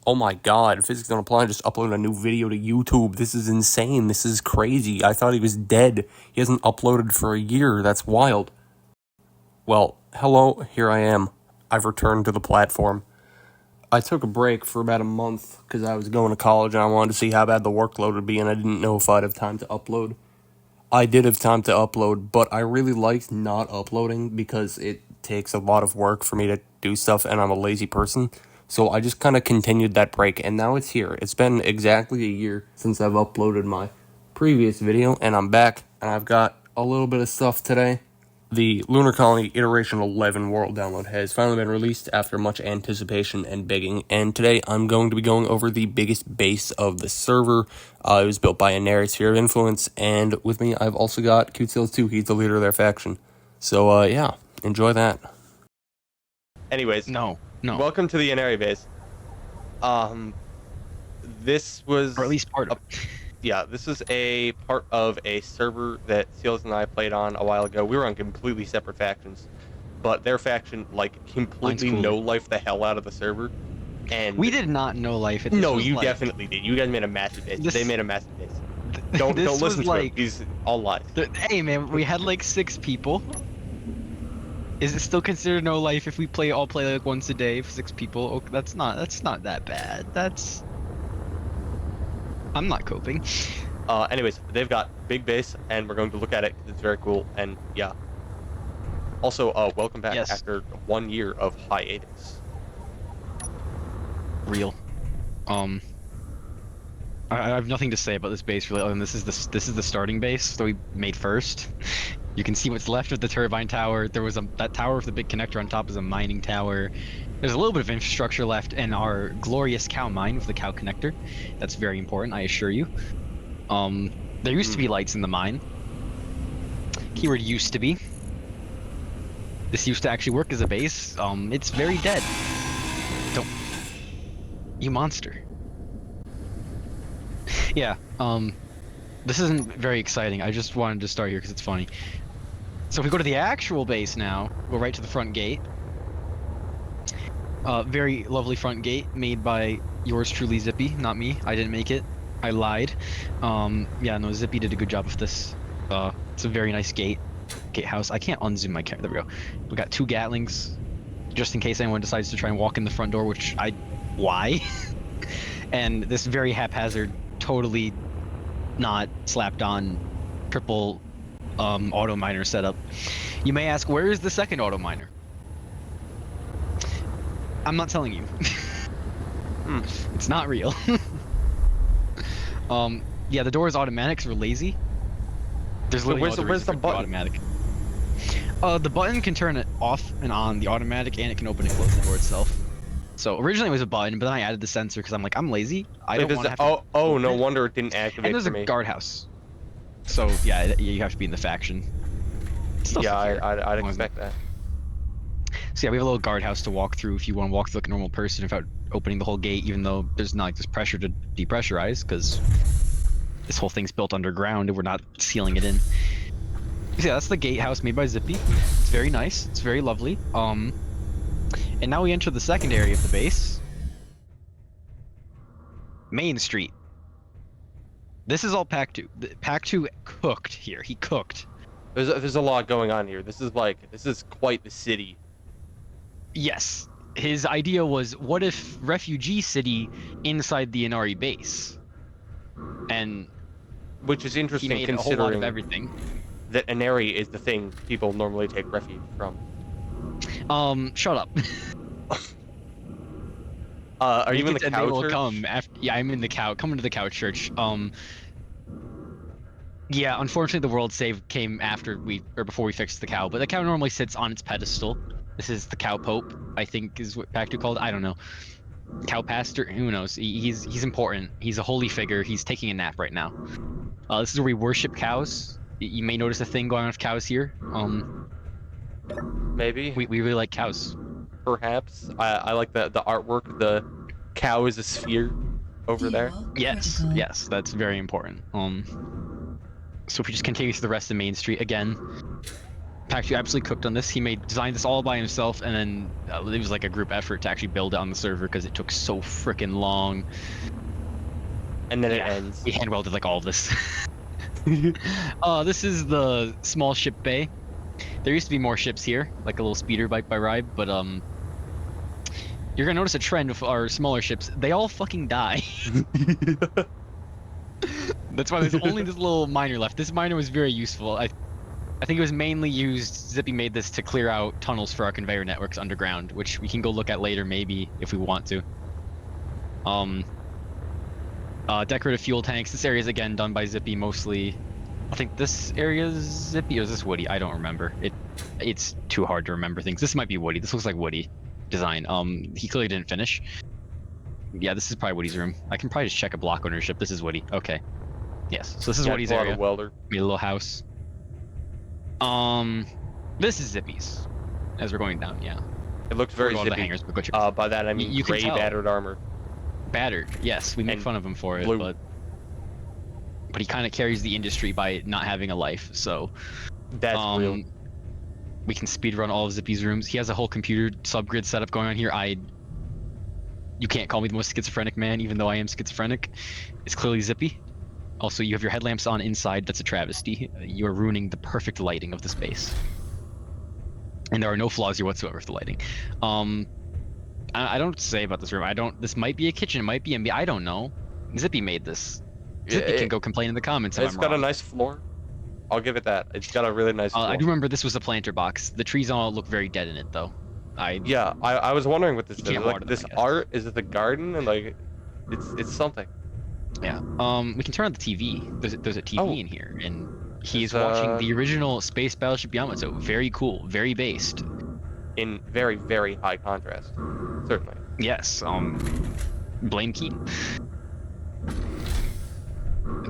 Oh my god, Physics Don't Apply just uploaded a new video to YouTube. This is insane. This is crazy. I thought he was dead. He hasn't uploaded for a year. That's wild. Well, hello, here I am. I've returned to the platform. I took a break for about a month because I was going to college and I wanted to see how bad the workload would be and I didn't know if I'd have time to upload. I did have time to upload, but I really liked not uploading because it takes a lot of work for me to do stuff and I'm a lazy person. So I just kind of continued that break and now it's here. It's been exactly a year since I've uploaded my previous video and I'm back and I've got a little bit of stuff today. The Lunar Colony Iteration 11 World Download has finally been released after much anticipation and begging, and today I'm going to be going over the biggest base of the server. It was built by Hangar Sphere of Influence, and with me I've also got Cute2. He's the leader of their faction. So, yeah, enjoy that. Anyways, No. welcome to the Hangar base. This was... Or at least part of it. Yeah, this is a part of a server that Seals and I played on a while ago. We were on completely separate factions, but their faction, like, completely no-life the hell out of the server. And we did not know life. No, you definitely did. You guys made a massive base. They made a massive base. Don't listen to him. He's all lies. Hey, man, we had like 6 people. Is it still considered no life if we all play like once a day for 6 people? Okay, that's not that bad. I'm not coping. Anyways, they've got big base, and we're going to look at it because it's very cool, and yeah. Also, welcome back after 1 year of hiatus. Real. I have nothing to say about this base really, other than this is the starting base that we made first. You can see what's left of the turbine tower. There was that tower with the big connector on top is a mining tower. There's a little bit of infrastructure left in our glorious cow mine with the cow connector. That's very important, I assure you. There used to be lights in the mine. Keyword used to be. This used to actually work as a base. It's very dead. Don't... You monster. Yeah, this isn't very exciting. I just wanted to start here because it's funny. So if we go to the actual base now, go right to the front gate. Very lovely front gate made by yours truly, Zippy, not me. I didn't make it. I lied. Yeah, no, Zippy did a good job with this. It's a very nice gatehouse. I can't unzoom my camera. There we go. We got 2 Gatlings, just in case anyone decides to try and walk in the front door, which why? And this very haphazard, totally not slapped on triple auto miner setup. You may ask, where is the second auto miner? I'm not telling you. It's not real. Yeah, the door is automatic, so we're lazy. There's literally where's the button? Automatic. The button can turn it off and on, the automatic, and it can open and close the door itself. So originally it was a button, but then I added the sensor because I'm like, I'm lazy. I don't want to have to... Oh, no wonder it didn't activate. And there's a guardhouse. So yeah, you have to be in the faction. Yeah, I'd expect that. So yeah, we have a little guardhouse to walk through if you want to walk through like a normal person without opening the whole gate, even though there's not like this pressure to depressurize because this whole thing's built underground and we're not sealing it in. So yeah, that's the gatehouse made by Zippy. It's very nice. It's very lovely. And now we enter the second area of the base. Main Street. This is all Pack 2. Pack 2 cooked here. He cooked. There's a lot going on here. This is quite the city. Yes. His idea was, what if refugee city inside the Inari base? And which is interesting, he made considering a whole lot of everything. That Inari is the thing people normally take refuge from. Shut up. Are you in the cow church? Come after, yeah, I'm in the cow. Come into the cow church. Yeah, unfortunately the world save came before we fixed the cow, but the cow normally sits on its pedestal. This is the cow pope, I think is what Pack 2 called. I don't know. Cow pastor, who knows? He's important. He's a holy figure. He's taking a nap right now. This is where we worship cows. You may notice a thing going on with cows here. Maybe. We really like cows. Perhaps. I like the artwork. The cow is a sphere over there. Yes, that's very important. So if we just continue through the rest of Main Street again, Pacu absolutely cooked on this. He designed this all by himself, and then it was like a group effort to actually build it on the server because it took so freaking long. And then it Yeah, ends. we hand welded like all of this. This is the small ship bay. There used to be more ships here, like a little speeder bike by Ride, but you're gonna notice a trend with our smaller ships. They all fucking die. That's why there's only this little miner left. This miner was very useful. I think it was mainly used. Zippy made this to clear out tunnels for our conveyor networks underground, which we can go look at later, maybe if we want to. Decorative fuel tanks. This area is again done by Zippy mostly. I think this area is Zippy or is this Woody? I don't remember. It's too hard to remember things. This might be Woody. This looks like Woody design. He clearly didn't finish. Yeah, this is probably Woody's room. I can probably just check a block ownership. This is Woody. Okay. Yes. So this is Woody's area. Welder. Be a little house. This is Zippy's. As we're going down, yeah. It looks very Zippy. The hangars, by that I mean you gray battered armor. Battered, yes. We make fun of him for it, but he kind of carries the industry by not having a life. So that's real. We can speedrun all of Zippy's rooms. He has a whole computer subgrid setup going on here. You can't call me the most schizophrenic man, even though I am schizophrenic. It's clearly Zippy. Also, you have your headlamps on inside. That's a travesty. You are ruining the perfect lighting of the space. And there are no flaws here whatsoever with the lighting. I don't say about this room. This might be a kitchen. It might be I don't know. Zippy made this. Zippy can go complain in the comments if I'm wrong. It's got a nice floor. I'll give it that. It's got a really nice floor. I do remember this was a planter box. The trees all look very dead in it, though. I was wondering what this is. Like this art, is it the garden? And like, it's something. Yeah. We can turn on the TV. There's a TV in here, and he's watching the original Space Battleship Yamato. Very cool. Very based. In very, very high contrast. Certainly. Yes. Blame Keaton.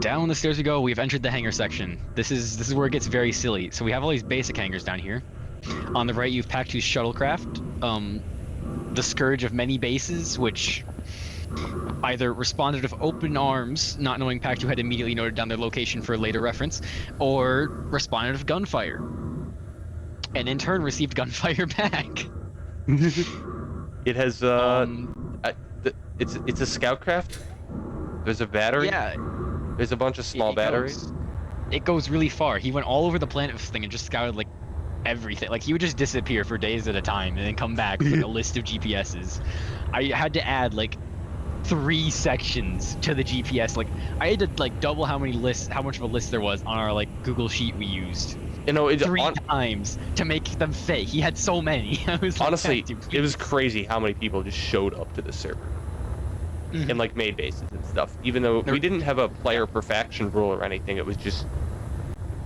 Down the stairs we go. We've entered the hangar section. This is where it gets very silly. So we have all these basic hangars down here. On the right, you've Pac-2's shuttlecraft, the scourge of many bases, which either responded with open arms, not knowing Pac-2 had immediately noted down their location for a later reference, or responded with gunfire, and in turn received gunfire back. It has it's a scout craft. There's a battery. Yeah. There's a bunch of small batteries. It goes really far. He went all over the planet with this thing and just scouted like everything. Like he would just disappear for days at a time and then come back with like, a list of GPSs. I had to add like 3 sections to the GPS. Like I had to like double how much of a list there was on our like Google sheet we used. You know, 3 times to make them fake. He had so many. I was honestly, like, it was crazy how many people just showed up to the server and like made bases and stuff. Even though we didn't have a player per faction rule or anything, it was just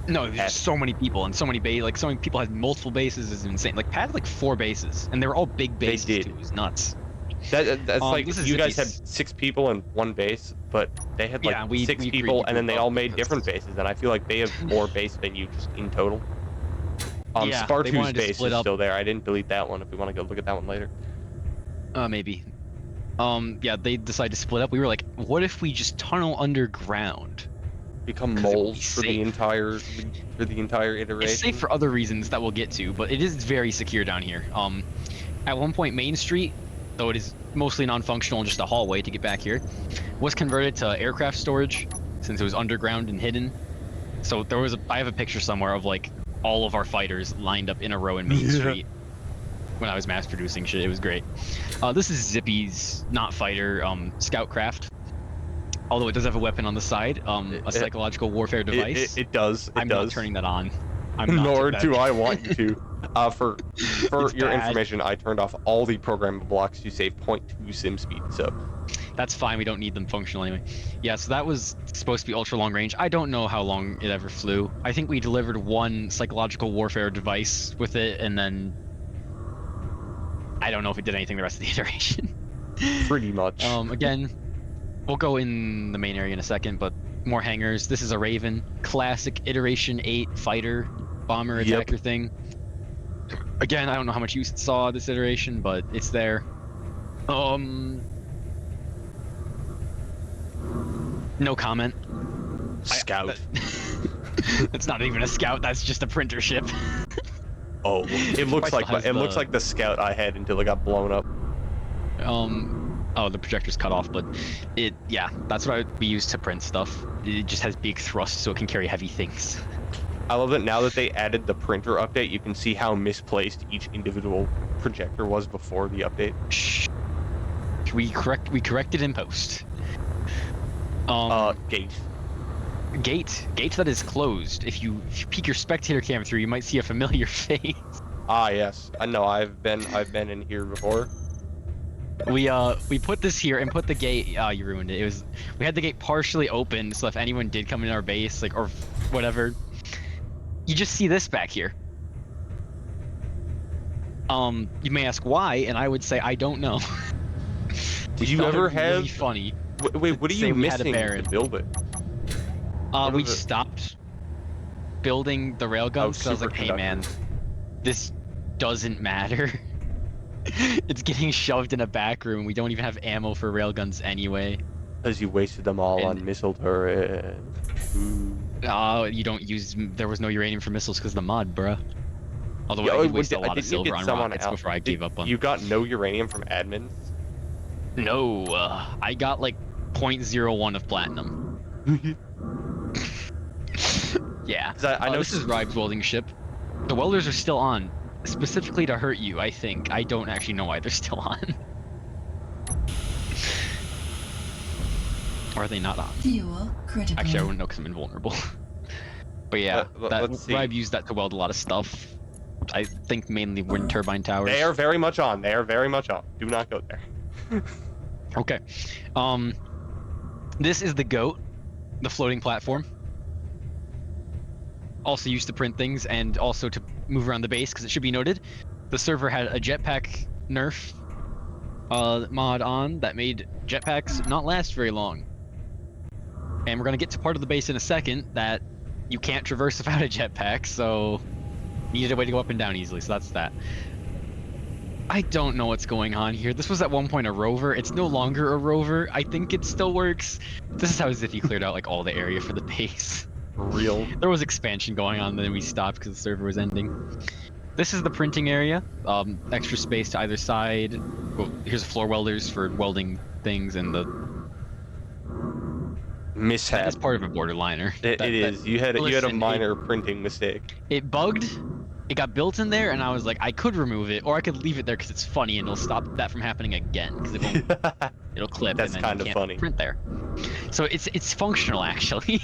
no, there's just so many people and so many like so many people had multiple bases. Is insane. Like Pat had like 4 bases and they were all big bases. They did. Too. It was nuts. That's like you guys had 6 people in one base, but they had like 6 people, and then they all made different bases. And I feel like they have more base than you just in total. Spartu's base is still there. I didn't delete that one. If we want to go look at that one later. Maybe. Yeah, they decided to split up. We were like, what if we just tunnel underground? Become moles for the entire iteration. It's safe for other reasons that we'll get to, but it is very secure down here. At one point, Main Street, though it is mostly non-functional and just a hallway to get back here, was converted to aircraft storage since it was underground and hidden. So there was I have a picture somewhere of like all of our fighters lined up in a row in Main Street when I was mass producing shit. It was great. This is Zippy's not fighter scout craft. Although it does have a weapon on the side, a psychological warfare device. It does. I'm not turning that on. I'm not. Nor do I want you to. For your information, I turned off all the programmable blocks to save 0.2 sim speed. So that's fine. We don't need them functional anyway. Yeah. So that was supposed to be ultra long range. I don't know how long it ever flew. I think we delivered 1 psychological warfare device with it, and then I don't know if it did anything the rest of the iteration. Pretty much. Again, we'll go in the main area in a second, but more hangars. This is a Raven, classic iteration 8 fighter bomber attacker thing. Again, I don't know how much you saw this iteration, but it's there. No comment. Scout. It's not even a scout. That's just a printer ship. Oh, it looks Probably like still has it looks the- like the scout I had until it got blown up. Oh, the projector's cut off, but yeah, that's what we use to print stuff. It just has big thrust, so it can carry heavy things. I love that now that they added the printer update, you can see how misplaced each individual projector was before the update. Shh. We corrected in post. Gate. Gate that is closed. If you peek your spectator camera through, you might see a familiar face. Ah, yes. I know. I've been in here before. We put this here and put the gate. You ruined it. We had the gate partially open, so if anyone did come in our base, like or whatever, you just see this back here. You may ask why, and I would say I don't know. Did you ever have? Really funny? Wait, what are you missing to build it? We stopped building the railguns because I was like, hey man, this doesn't matter. It's getting shoved in a back room. We don't even have ammo for railguns anyway. Because you wasted them all on missile turret. You don't use. There was no uranium for missiles because of the mod, bruh. Although I did waste a lot of silver on rockets before I gave up on. You got no uranium from admins? No, I got like 0.01 of platinum. Yeah. I know this is Ribe's welding ship. The welders are still on, specifically to hurt you, I think. I don't actually know why they're still on. Or are they not on? Fuel critical. Actually, I wouldn't know because I'm invulnerable. But yeah, Ribe used that to weld a lot of stuff. I think mainly wind turbine towers. They are very much on. They are very much on. Do not go there. Okay. This is the GOAT, the floating platform. Also used to print things and also to move around the base, because it should be noted, the server had a jetpack nerf mod on that made jetpacks not last very long. And we're going to get to part of the base in a second that you can't traverse without a jetpack, so needed a way to go up and down easily, so that's that. I don't know what's going on here. This was at one point a rover. It's no longer a rover. I think it still works. This is how Zippy cleared out like all the area for the base. For real. There was expansion going on, then we stopped because the server was ending. This is the printing area. Extra space to either side. Well, here's floor welders for welding things, and the mishap. That is part of a borderliner. It is. You had a minor printing mistake. It bugged. It got built in there, and I was like, I could remove it, or I could leave it there because it's funny, and it'll stop that from happening again. Because it won't. It'll clip. That's and then kind you of can't funny. Print there. So it's functional actually.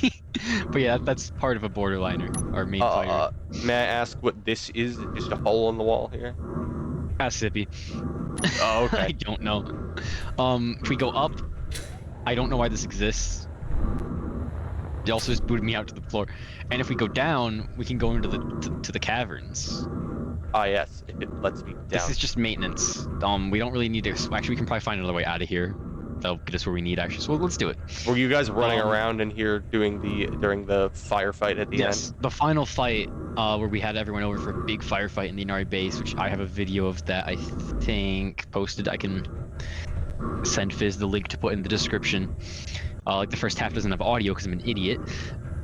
But yeah, that's part of a borderliner or main fire. May I ask what this is? Just a hole in the wall here? Ask Zippy. Oh, okay. I don't know. If we go up, I don't know why this exists. It also just booted me out to the floor. And if we go down, we can go into to the caverns. Ah, yes. If it lets me down. This is just maintenance. We don't really need to. Actually, we can probably find another way out of here. That'll get us where we need, actually. So let's do it. Were you guys running around in here during the firefight at the end? Yes, the final fight, where we had everyone over for a big firefight in the Inari base, which I have a video of that, I think, posted. I can send Fizz the link to put in the description. Like the first half doesn't have audio because I'm an idiot.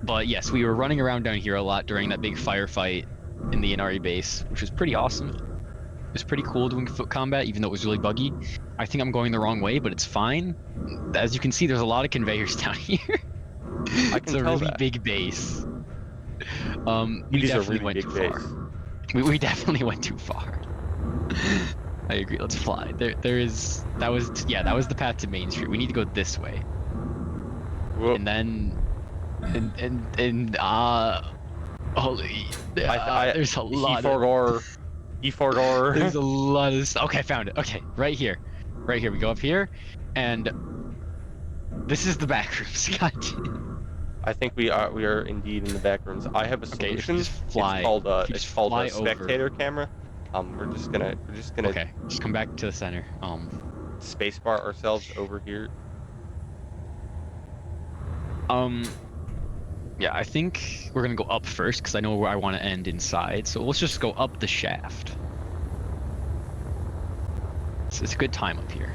But yes, we were running around down here a lot during that big firefight in the Inari base, which was pretty awesome. It was pretty cool doing foot combat, even though it was really buggy. I think I'm going the wrong way, but it's fine. As you can see, there's a lot of conveyors down here. It's a really big base. We definitely went too far. We definitely went too far. I agree. Let's fly. That was the path to Main Street. We need to go this way. Whoa. And then, holy, there's a lot. E4 There's a lot of stuff. Okay, I found it. Okay, right here. We go up here, and this is the back rooms. God. I think we are indeed in the back rooms. I have a solution. Just fly. It's called a spectator camera. We're just gonna. Okay, just come back to the center. Spacebar ourselves over here. Yeah, I think we're gonna go up first because I know where I want to end inside. So let's just go up the shaft. It's a good time up here.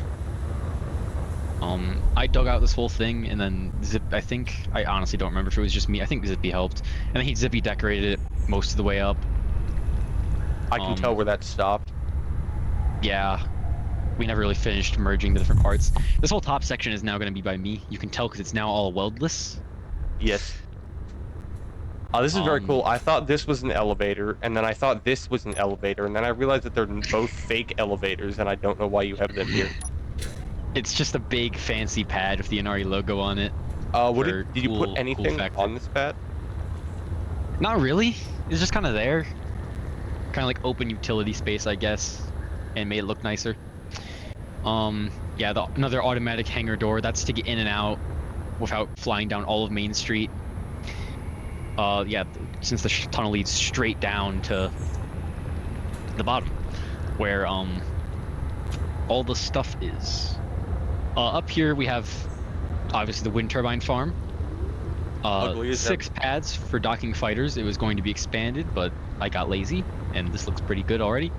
I dug out this whole thing, and then I honestly don't remember if it was just me. I think Zippy helped, and then Zippy decorated it most of the way up. I can tell where that stopped. Yeah, we never really finished merging the different parts. This whole top section is now going to be by me. You can tell because it's now all weldless. Yes. This is very cool. I thought this was an elevator, and then I thought this was an elevator, and then I realized that they're both fake elevators, and I don't know why you have them here. It's just a big fancy pad with the Inari logo on it. Did you put anything factor. on this pad? Not really. It's just kind of there. Kind of like open utility space, I guess, and made it look nicer. Yeah, another automatic hangar door. That's to get in and out without flying down all of Main Street. Yeah, since the tunnel leads straight down to the bottom, where all the stuff is. Up here we have obviously the wind turbine farm. 6 pads for docking fighters. It was going to be expanded, but I got lazy, and this looks pretty good already.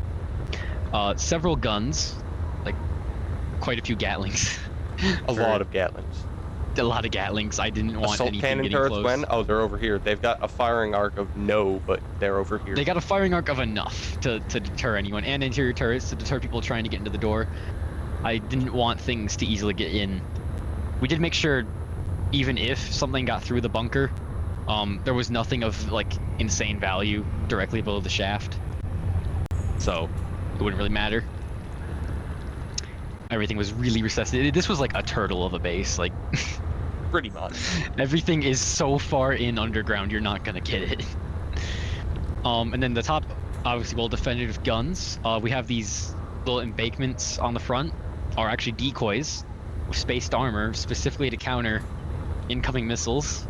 Several guns, like quite a few Gatlings. A lot of Gatlings. A lot of Gatlings. I didn't want Assault anything cannon getting turrets close. when? Oh, they're over here. They've got a firing arc of no, but they're over here. They got a firing arc of enough to deter anyone, and interior turrets to deter people trying to get into the door. I didn't want things to easily get in. We did make sure, even if something got through the bunker, there was nothing of like insane value directly below the shaft, so it wouldn't really matter. Everything was really recessed. This was like a turtle of a base, like pretty much. Everything is so far in underground, you're not gonna get it. And then the top, obviously well defended with guns. We have these little embankments on the front, are actually decoys with spaced armor, specifically to counter incoming missiles.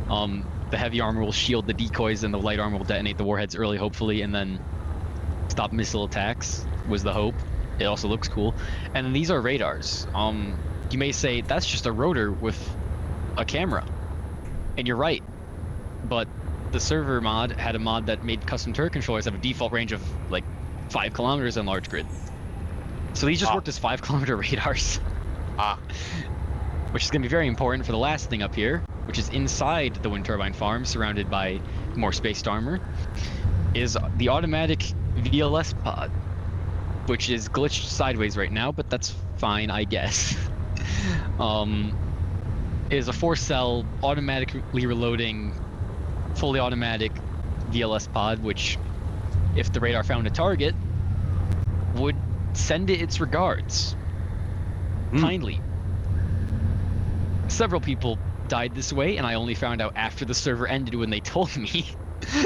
The heavy armor will shield the decoys, and the light armor will detonate the warheads early, hopefully, and then stop missile attacks, was the hope. It also looks cool. And then these are radars. You may say, that's just a rotor with a camera. And you're right. But the server mod had a mod that made custom turret controllers have a default range of like 5 kilometers on large grid. So these just worked as 5-kilometer radars. Which is going to be very important for the last thing up here, which is inside the wind turbine farm, surrounded by more spaced armor, is the automatic VLS pod, which is glitched sideways right now, but that's fine, I guess. It is a 4-cell, automatically reloading, fully automatic VLS pod, which, if the radar found a target, would send it its regards. Kindly. Several people died this way, and I only found out after the server ended when they told me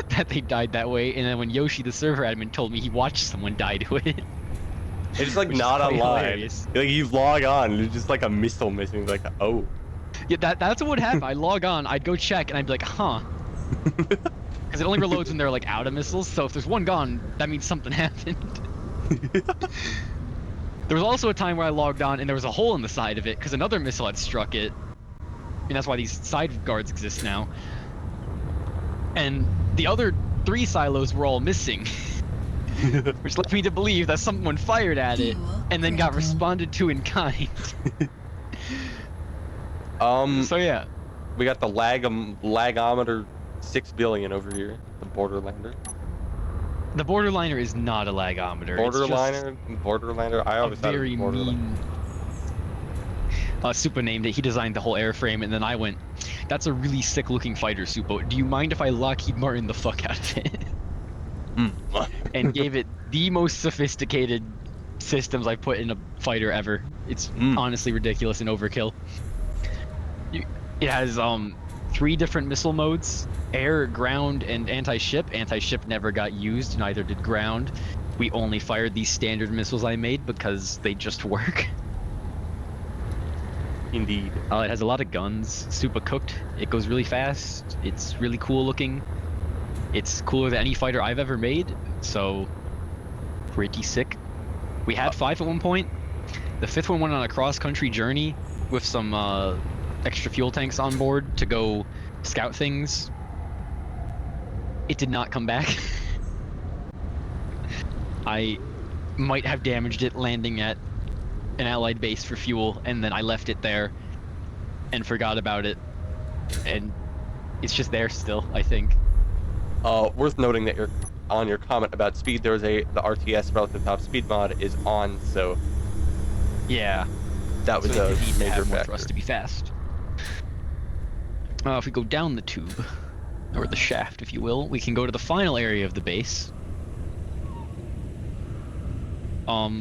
that they died that way, and then when Yoshi, the server admin, told me he watched someone die to it. It's like not online. Like you log on, there's just like a missile missing. Like, oh. Yeah, that's what would happen. I'd log on, I'd go check, and I'd be like, huh. Because it only reloads when they're like out of missiles, so if there's one gone, that means something happened. There was also a time where I logged on and there was a hole in the side of it because another missile had struck it. And that's why these side guards exist now. And the other 3 silos were all missing. Which led me to believe that someone fired at it and then got responded to in kind. So yeah. We got the lagometer 6 billion over here, the borderlander. The borderliner is not a lagometer. Borderliner. I always thought it was borderliner. Supa named it. He designed the whole airframe, and then I went, "That's a really sick-looking fighter, Supa. Do you mind if I Lockheed Martin the fuck out of it?" And gave it the most sophisticated systems I put in a fighter ever. It's honestly ridiculous and overkill. It has 3 different missile modes: air, ground, and anti-ship. Anti-ship never got used, neither did ground. We only fired these standard missiles I made because they just work. Indeed. It has a lot of guns, super cooked. It goes really fast. It's really cool looking. It's cooler than any fighter I've ever made, so pretty sick. We had 5 at one point. The 5th one went on a cross-country journey with some extra fuel tanks on board to go scout things. It did not come back. I might have damaged it landing at an allied base for fuel, and then I left it there and forgot about it, and it's just there still, I think. Worth noting that on your comment about speed, there was the RTS relative top speed mod is on, so Yeah. that was So a they need to major have more factor. thrust to be fast. If we go down the tube, or the shaft, if you will, we can go to the final area of the base,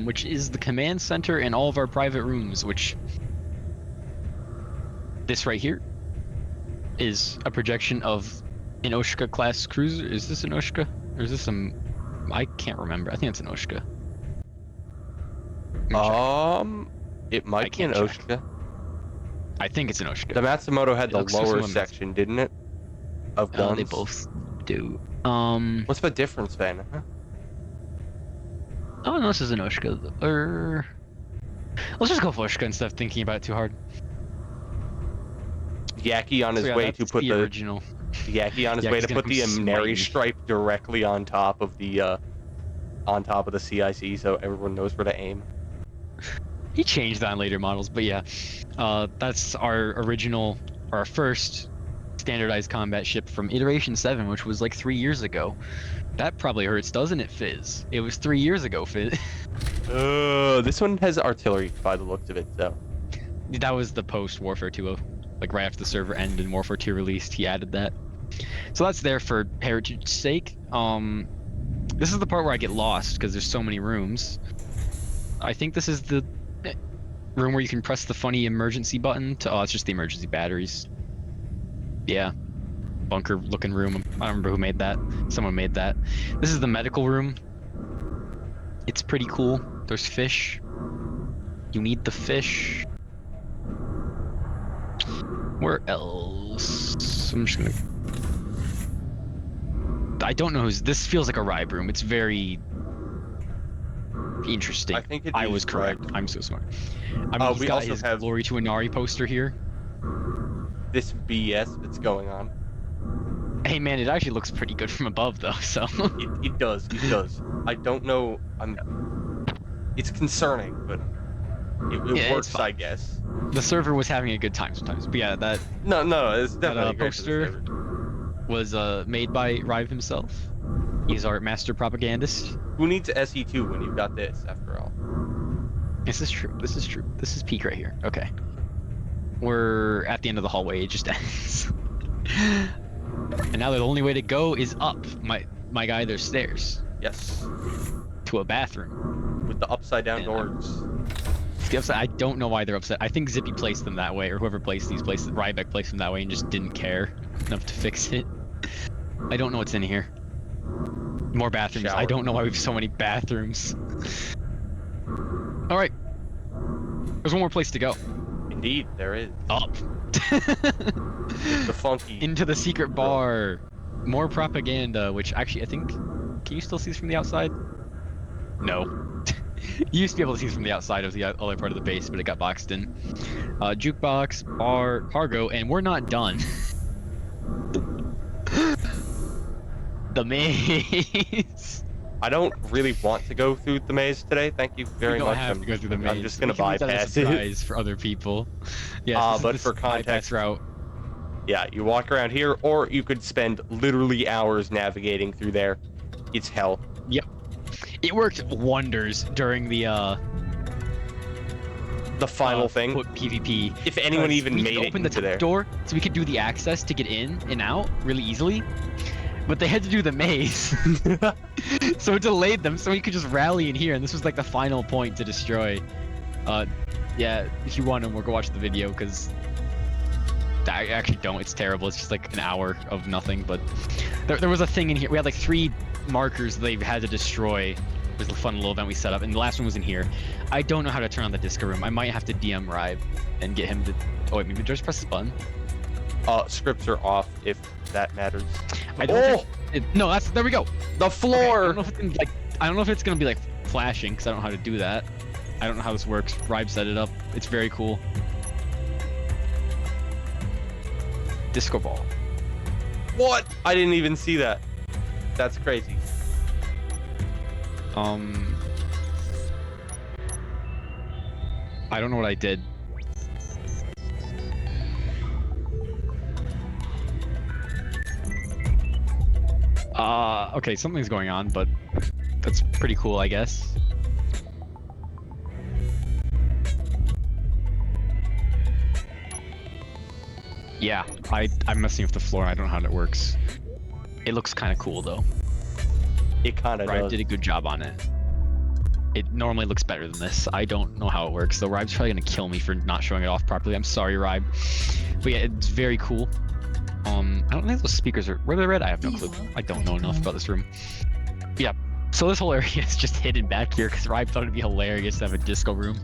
which is the command center and all of our private rooms. Which this right here is a projection of an Oshka class cruiser. Is this an Oshka, or is this some? I can't remember. I think it's an Oshka. It might be an can't check. Oshka. I think it's an Oshka. The Matsumoto had It the looks just lower like a section, didn't it? Of guns. They both do. What's the difference then? Huh? Oh no, this is an Oshka. Or let's just go for Oshka instead of thinking about it too hard. Yaki on his way to put the original. Yaki on his way to put the Amneri stripe directly on top of the CIC, so everyone knows where to aim. He changed that on later models, but yeah, that's our original, our first standardized combat ship from Iteration 7, which was like 3 years ago. That probably hurts, doesn't it, Fizz? It was 3 years ago, Fizz. This one has artillery by the looks of it, so. That was the post Warfare 2, like right after the server ended and Warfare 2 released, he added that. So that's there for heritage's sake. This is the part where I get lost because there's so many rooms. I think this is the room where you can press the funny emergency button to, it's just the emergency batteries. Yeah. Bunker looking room. I don't remember who made that. Someone made that. This is the medical room. It's pretty cool. There's fish. You need the fish. Where else? I'm just gonna... I don't know who's... This feels like a Ribe room. It's very... interesting. I think I was correct. I'm so smart. I mean, he's got his Glory to Inari poster here. This BS that's going on. Hey man, it actually looks pretty good from above though, so... it does. I don't know... It's concerning, but... It works, I guess. The server was having a good time sometimes, but yeah, that... No, it's definitely that poster was made by Rive himself. He's our master propagandist. Who needs SE2 when you've got this, after all? This is true. This is peak right here. Okay. We're at the end of the hallway. It just ends. And now the only way to go is up. My guy, there's stairs. Yes. To a bathroom. With the upside down doors. The upside, I don't know why they're upset. I think Zippy placed them that way, or whoever placed these places, Ryback placed them that way and just didn't care enough to fix it. I don't know what's in here. More bathrooms. Shower. I don't know why we have so many bathrooms. Alright. There's one more place to go. Indeed, there is. Up. The funky. Into the secret bar. More propaganda, which actually I think... Can you still see this from the outside? No. You used to be able to see this from the outside of the other part of the base, but it got boxed in. Jukebox, bar, cargo, and we're not done. The maze. I don't really want to go through the maze today. Thank you very much. We don't have to go through the maze. I'm just gonna bypass it. For other people. Yeah. But for context, route. Yeah, you walk around here, or you could spend literally hours navigating through there. It's hell. Yep. It worked wonders during the final thing. PvP. If anyone even made it open the into there. door, so we could do the access to get in and out really easily. But they had to do the maze. So it delayed them, so we could just rally in here, and this was like the final point to destroy. Yeah, if you want them, we'll go watch the video, because I actually don't. It's terrible. It's just like an hour of nothing, but there was a thing in here. We had like 3 markers they had to destroy. It was a fun little event we set up, and the last one was in here. I don't know how to turn on the disco room. I might have to DM Ribe and get him to... Oh wait, maybe just press the button? Scripts are off, if that matters. I don't no, that's... There we go! The floor! Okay, I don't know if it's gonna be like flashing, because I don't know how to do that. I don't know how this works. Ribe set it up. It's very cool. Disco ball. What? I didn't even see that. That's crazy. I don't know what I did. Okay, something's going on, but that's pretty cool, I guess. Yeah, I'm messing with the floor. I don't know how that works. It looks kind of cool though. It kind of Ribe does. did a good job on it. It normally looks better than this. I don't know how it works, though. Ribe's probably gonna kill me for not showing it off properly. I'm sorry, Ribe. But yeah, it's very cool. I don't think those speakers are... Were they red? I have no clue. I don't know enough about this room. Yeah, so this whole area is just hidden back here because Ribe thought it'd be hilarious to have a disco room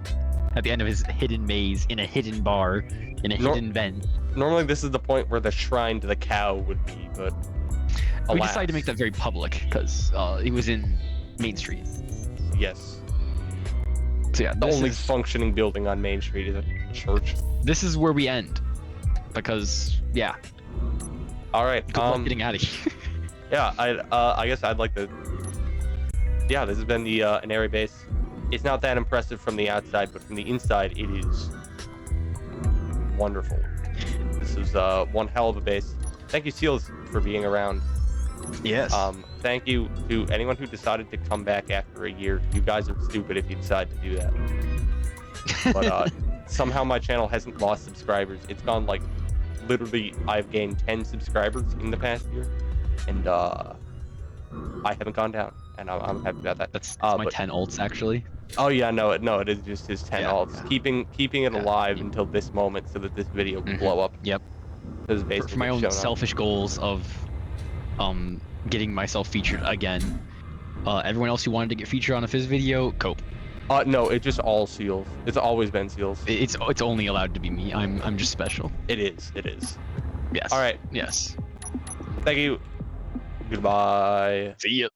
at the end of his hidden maze, in a hidden bar, in a hidden vent. Normally, this is the point where the shrine to the cow would be, but We alas. decided to make that very public because it was in Main Street. Yes. So yeah, The only functioning building on Main Street is a church. this is where we end because yeah. All right. Good luck getting out of here. Yeah. I guess I'd like to. Yeah, this has been the an area base. It's not that impressive from the outside, but from the inside, it is wonderful. This is one hell of a base. Thank you, Seals, for being around. Yes. Thank you to anyone who decided to come back after a year. You guys are stupid if you decide to do that. But somehow my channel hasn't lost subscribers. It's gone like literally I've gained 10 subscribers in the past year, and I haven't gone down, and I'm happy about that. That's my 10 ults actually. Oh yeah, no, it is just his 10 Yeah, alts, yeah. keeping it alive until this moment, so that this video can blow up. Yep. This is For basically my own shown selfish goals of getting myself featured again. Everyone else who wanted to get featured on a Fizz video, cope. No, it's just all Seals. It's always been Seals. It's only allowed to be me. I'm just special. It is. Yes. All right. Yes. Thank you. Goodbye. See ya.